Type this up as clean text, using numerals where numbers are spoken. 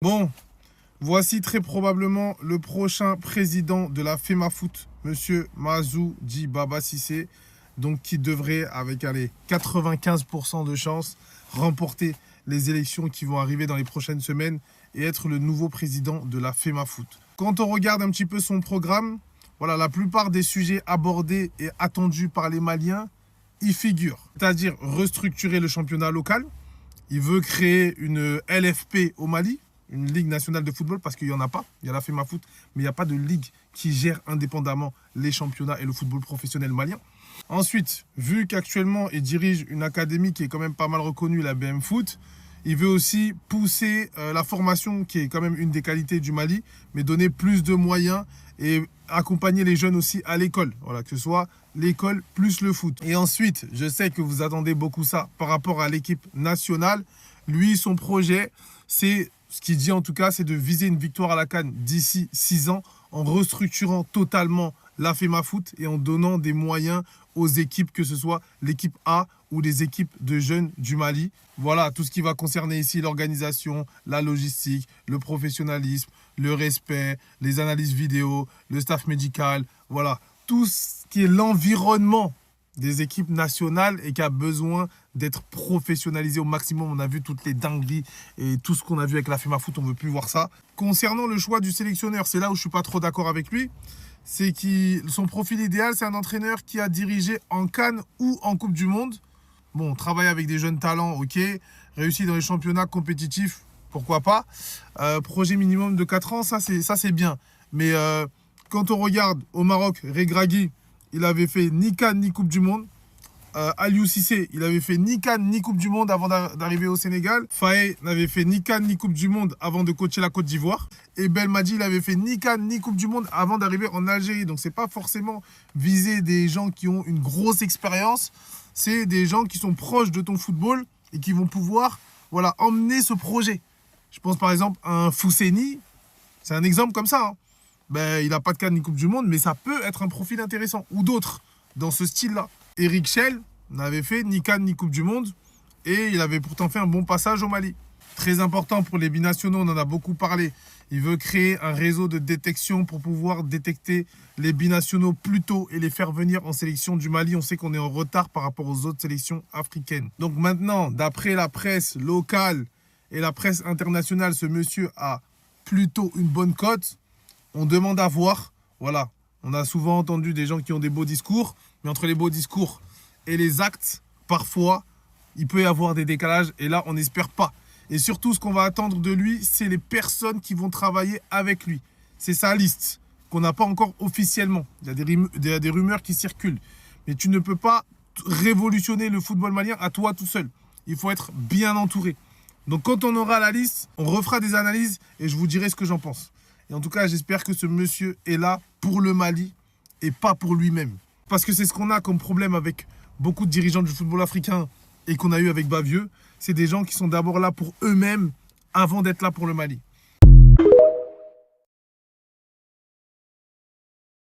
Bon, voici très probablement le prochain président de la FEMAFOOT, Monsieur Mazoudi Baba Cissé, donc qui devrait, avec 95% de chance, remporter les élections qui vont arriver dans les prochaines semaines et être le nouveau président de la FEMAFOOT. Quand on regarde un petit peu son programme, voilà, la plupart des sujets abordés et attendus par les Maliens y figurent. C'est-à-dire restructurer le championnat local. Il veut créer une LFP au Mali, une Ligue nationale de football, parce qu'il n'y en a pas. Il y a la FEMAFOOT, mais il n'y a pas de ligue qui gère indépendamment les championnats et le football professionnel malien. Ensuite, vu qu'actuellement, il dirige une académie qui est quand même pas mal reconnue, la BM Foot, il veut aussi pousser la formation, qui est quand même une des qualités du Mali, mais donner plus de moyens et accompagner les jeunes aussi à l'école. Voilà, que ce soit l'école plus le foot. Et ensuite, je sais que vous attendez beaucoup ça par rapport à l'équipe nationale. Lui, son projet, c'est... Ce qu'il dit en tout cas, c'est de viser une victoire à la CAN d'ici 6 ans en restructurant totalement la FEMAFOOT et en donnant des moyens aux équipes, que ce soit l'équipe A ou les équipes de jeunes du Mali. Voilà, tout ce qui va concerner ici l'organisation, la logistique, le professionnalisme, le respect, les analyses vidéo, le staff médical. Voilà, tout ce qui est l'environnement des équipes nationales et qui a besoin d'être professionnalisé au maximum. On a vu toutes les dingueries et tout ce qu'on a vu avec la FEMAFOOT, on ne veut plus voir ça. Concernant le choix du sélectionneur, c'est là où je ne suis pas trop d'accord avec lui. C'est que son profil idéal, c'est un entraîneur qui a dirigé en CAN ou en Coupe du Monde. Bon, travailler avec des jeunes talents, ok. Réussir dans les championnats compétitifs, pourquoi pas. Projet minimum de 4 ans, ça c'est bien. Mais quand on regarde au Maroc, Regragui, il avait fait ni CAN ni Coupe du Monde. Aliou Cissé, il avait fait ni CAN ni Coupe du Monde avant d'arriver au Sénégal. Faye n'avait fait ni CAN ni Coupe du Monde avant de coacher la Côte d'Ivoire. Et Belmadi, il avait fait ni CAN ni Coupe du Monde avant d'arriver en Algérie. Donc, c'est pas forcément viser des gens qui ont une grosse expérience. C'est des gens qui sont proches de ton football et qui vont pouvoir, voilà, emmener ce projet. Je pense par exemple à un Fousseni. C'est un exemple comme ça. Hein. Ben, il n'a pas de CAN ni Coupe du Monde, mais ça peut être un profil intéressant. Ou d'autres, dans ce style-là. Eric Schell n'avait fait ni CAN ni Coupe du Monde et il avait pourtant fait un bon passage au Mali. Très important pour les binationaux, on en a beaucoup parlé. Il veut créer un réseau de détection pour pouvoir détecter les binationaux plus tôt et les faire venir en sélection du Mali. On sait qu'on est en retard par rapport aux autres sélections africaines. Donc maintenant, d'après la presse locale et la presse internationale, ce monsieur a plutôt une bonne cote. On demande à voir. Voilà. On a souvent entendu des gens qui ont des beaux discours, mais entre les beaux discours et les actes, parfois, il peut y avoir des décalages. Et là, on n'espère pas. Et surtout, ce qu'on va attendre de lui, c'est les personnes qui vont travailler avec lui. C'est sa liste, qu'on n'a pas encore officiellement. Il y a des rumeurs qui circulent. Mais tu ne peux pas révolutionner le football malien à toi tout seul. Il faut être bien entouré. Donc, quand on aura la liste, on refera des analyses et je vous dirai ce que j'en pense. Et en tout cas, j'espère que ce monsieur est là pour le Mali et pas pour lui-même. Parce que c'est ce qu'on a comme problème avec beaucoup de dirigeants du football africain et qu'on a eu avec Bavieux. C'est des gens qui sont d'abord là pour eux-mêmes avant d'être là pour le Mali.